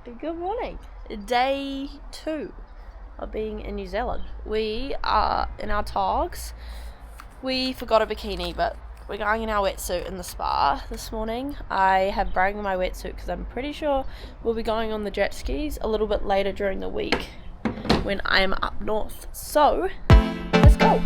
Good morning. Day 2 of being in New Zealand. We are in our togs. We forgot a bikini, but we're going in our wetsuit in the spa this morning. I have brought my wetsuit because I'm pretty sure we'll be going on the jet skis a little bit later during the week when I'm up north. So, let's go.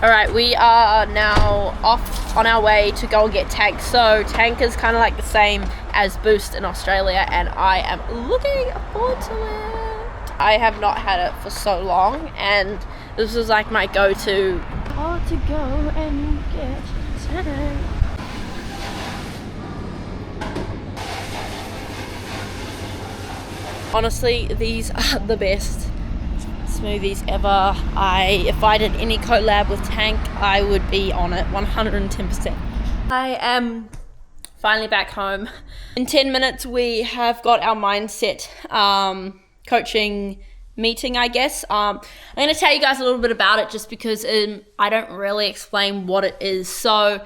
Alright, we are now off on our way to go and get Tank. So Tank is kind of like the same as Boost in Australia, and I am looking forward to it. I have not had it for so long, and this was like my go-to. Oh, to go and get Tank. Honestly, these are the best smoothies ever. If I did any collab with Tank, I would be on it 110%. I am finally back home. In 10 minutes we have got our mindset coaching meeting, I guess. I'm going to tell you guys a little bit about it just because I don't really explain what it is. So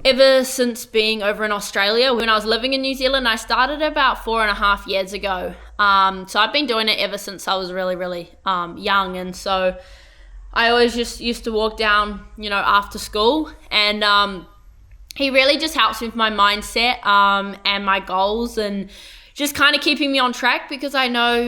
ever since being over in Australia, when I was living in New Zealand, I started about 4.5 years ago. So I've been doing it ever since I was really young, and so I always just used to walk down, after school, and he really just helps me with my mindset and my goals, and just kind of keeping me on track, because I know,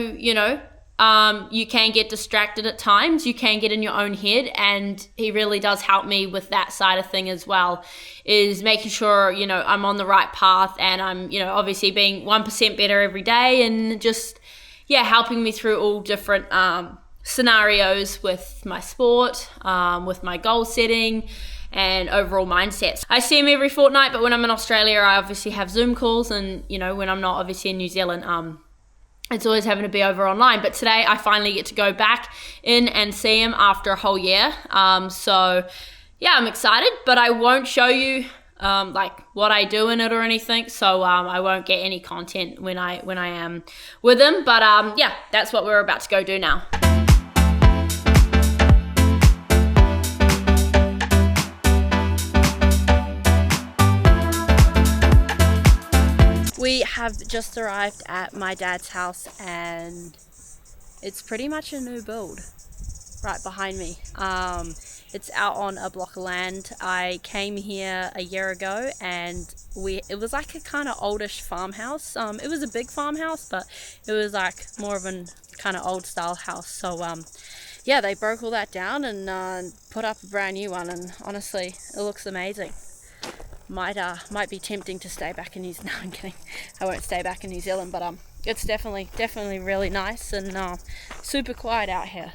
you can get distracted at times, you can get in your own head, and he really does help me with that side of thing as well, is making sure, I'm on the right path, and I'm, obviously being 1% better every day, and just, helping me through all different scenarios with my sport, with my goal setting, and overall mindsets. I see him every fortnight, but when I'm in Australia, I obviously have Zoom calls, and, when I'm not obviously in New Zealand, it's always having to be over online. But today I finally get to go back in and see him after a whole year. So I'm excited, but I won't show you what I do in it or anything. So I won't get any content when I am with him. But that's what we're about to go do now. We have just arrived at my dad's house, and it's pretty much a new build right behind me. It's out on a block of land. I came here a year ago, and it was like a kind of oldish farmhouse. It was a big farmhouse, but it was like more of a kind of old style house. So they broke all that down and put up a brand new one, and honestly, it looks amazing. Might be tempting to stay back in New Zealand. No, I'm kidding. I won't stay back in New Zealand, but it's definitely really nice, and super quiet out here.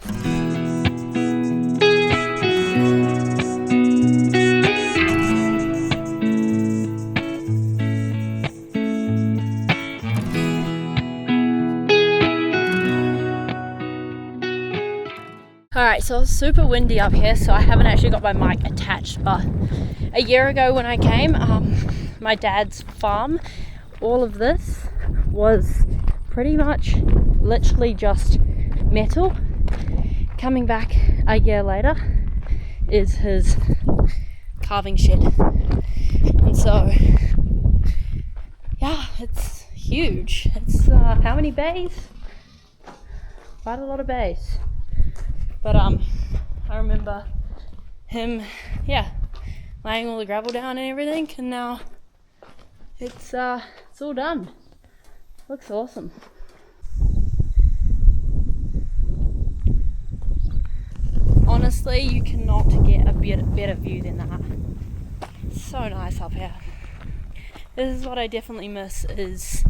Alright, so it's super windy up here, so I haven't actually got my mic attached, but a year ago when I came, my dad's farm, all of this was pretty much literally just metal. Coming back a year later is his carving shed, and so it's huge. It's how many bays? Quite a lot of bays. But I remember him, laying all the gravel down and everything, and now it's all done. Looks awesome. Honestly, you cannot get a better view than that. It's so nice up here. This is what I definitely miss, is,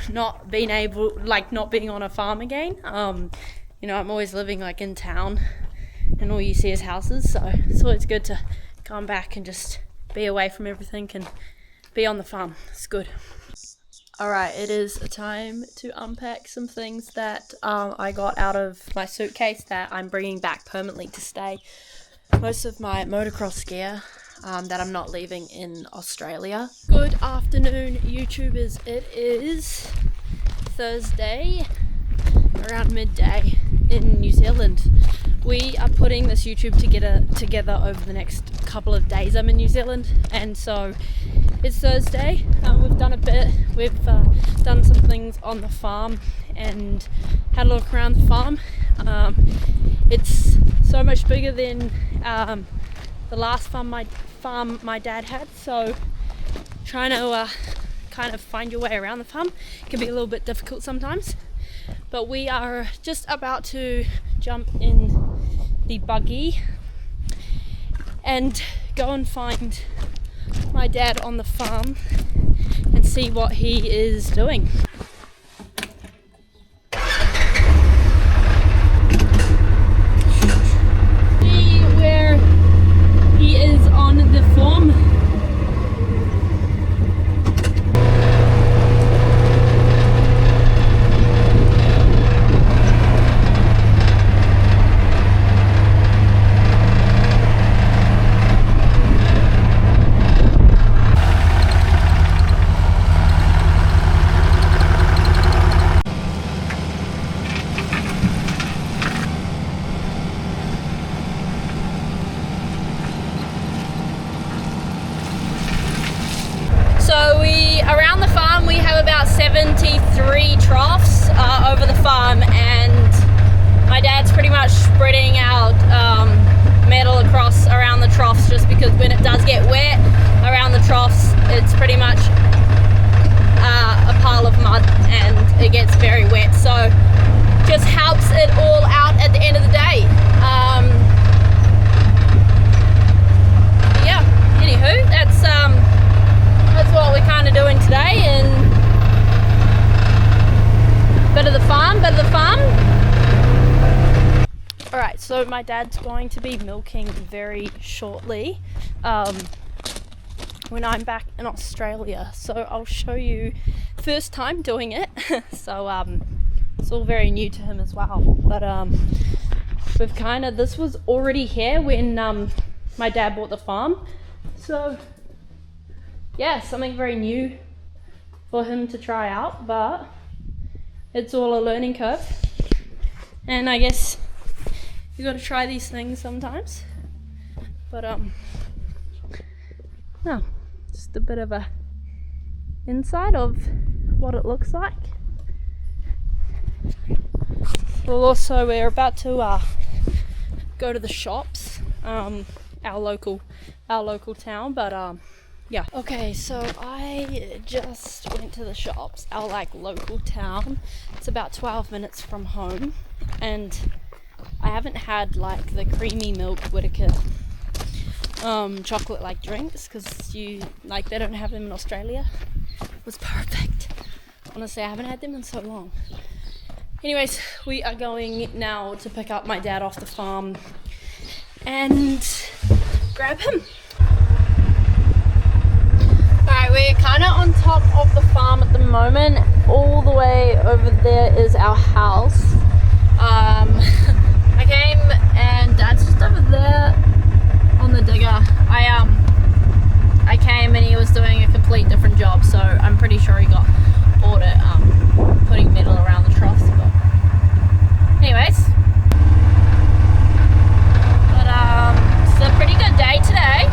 not being on a farm again. I'm always living in town, and all you see is houses, so it's always good to come back and just be away from everything and be on the farm. It's good. Alright, it is time to unpack some things that I got out of my suitcase that I'm bringing back permanently to stay. Most of my motocross gear that I'm not leaving in Australia. Good afternoon, YouTubers. It is Thursday, around midday in New Zealand. we are putting this YouTube together over the next couple of days. I'm in New Zealand, and so it's Thursday. We've done a bit. We've done some things on the farm and had a look around the farm. It's so much bigger than the last farm my dad had, so trying to kind of find your way around the farm can be a little bit difficult sometimes. But we are just about to jump in the buggy and go and find my dad on the farm and see what he is doing. See where he is on the farm. So around the farm we have about 73 troughs over the farm, and my dad's pretty much spreading out metal across around the troughs, just because when it does get wet around the troughs it's pretty much a pile of mud and it gets very wet, so just helps it all out at the end of the day. Yeah, anywho, that's what we're kind of doing today, and bit of the farm. Alright, so my dad's going to be milking very shortly when I'm back in Australia, so I'll show you first time doing it. So it's all very new to him as well, but we've kind of, this was already here when my dad bought the farm, so yeah, something very new for him to try out, but it's all a learning curve. And I guess you got to try these things sometimes. But no, just a bit of a inside of what it looks like. Well, also we're about to go to the shops, our local town, but yeah. Okay, so I just went to the shops, our local town. It's about 12 minutes from home, and I haven't had the creamy milk Whittaker chocolate drinks, because they don't have them in Australia. It was perfect. Honestly, I haven't had them in so long. Anyways, we are going now to pick up my dad off the farm and grab him. Alright, we're kind of on top of the farm at the moment. All the way over there is our house. I came and Dad's just over there on the digger. I came and he was doing a complete different job, so I'm pretty sure he got bored at putting metal around the troughs. But anyways, it's a pretty good day today.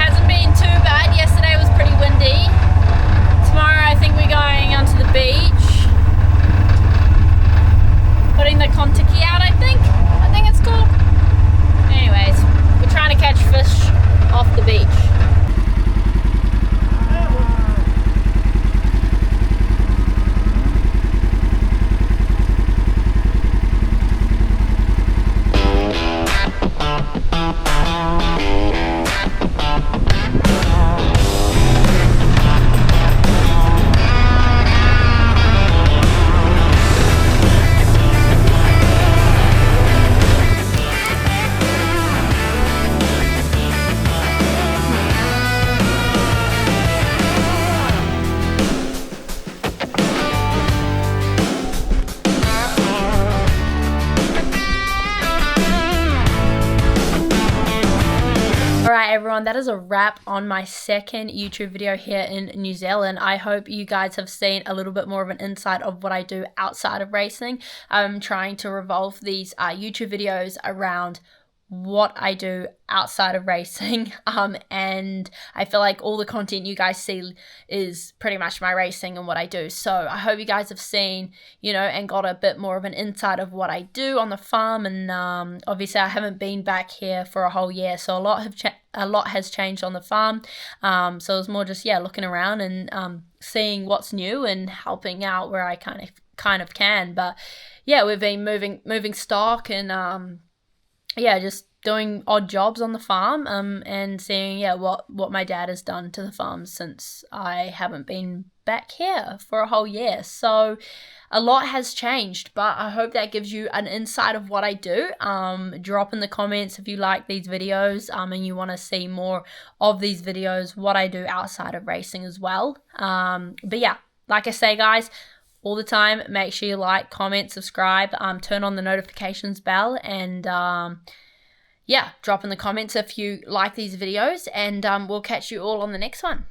Hasn't been too bad. Yesterday was pretty windy. Tomorrow I think we're going onto the beach, putting the kontiki out, I think it's called. Anyway, everyone, that is a wrap on my second YouTube video here in New Zealand. I hope you guys have seen a little bit more of an insight of what I do outside of racing. I'm trying to revolve these YouTube videos around what I do outside of racing, and I feel like all the content you guys see is pretty much my racing and what I do. So I hope you guys have seen, and got a bit more of an insight of what I do on the farm. And obviously I haven't been back here for a whole year, so a lot has changed on the farm. So it was more just looking around and seeing what's new and helping out where I kind of can. But we've been moving stock and just doing odd jobs on the farm, and seeing what my dad has done to the farm since I haven't been back here for a whole year. So a lot has changed, but I hope that gives you an insight of what I do. Drop in the comments if you like these videos, and you want to see more of these videos, what I do outside of racing as well. But like I say, guys, all the time, make sure you like, comment, subscribe, turn on the notifications bell, and drop in the comments if you like these videos, and we'll catch you all on the next one.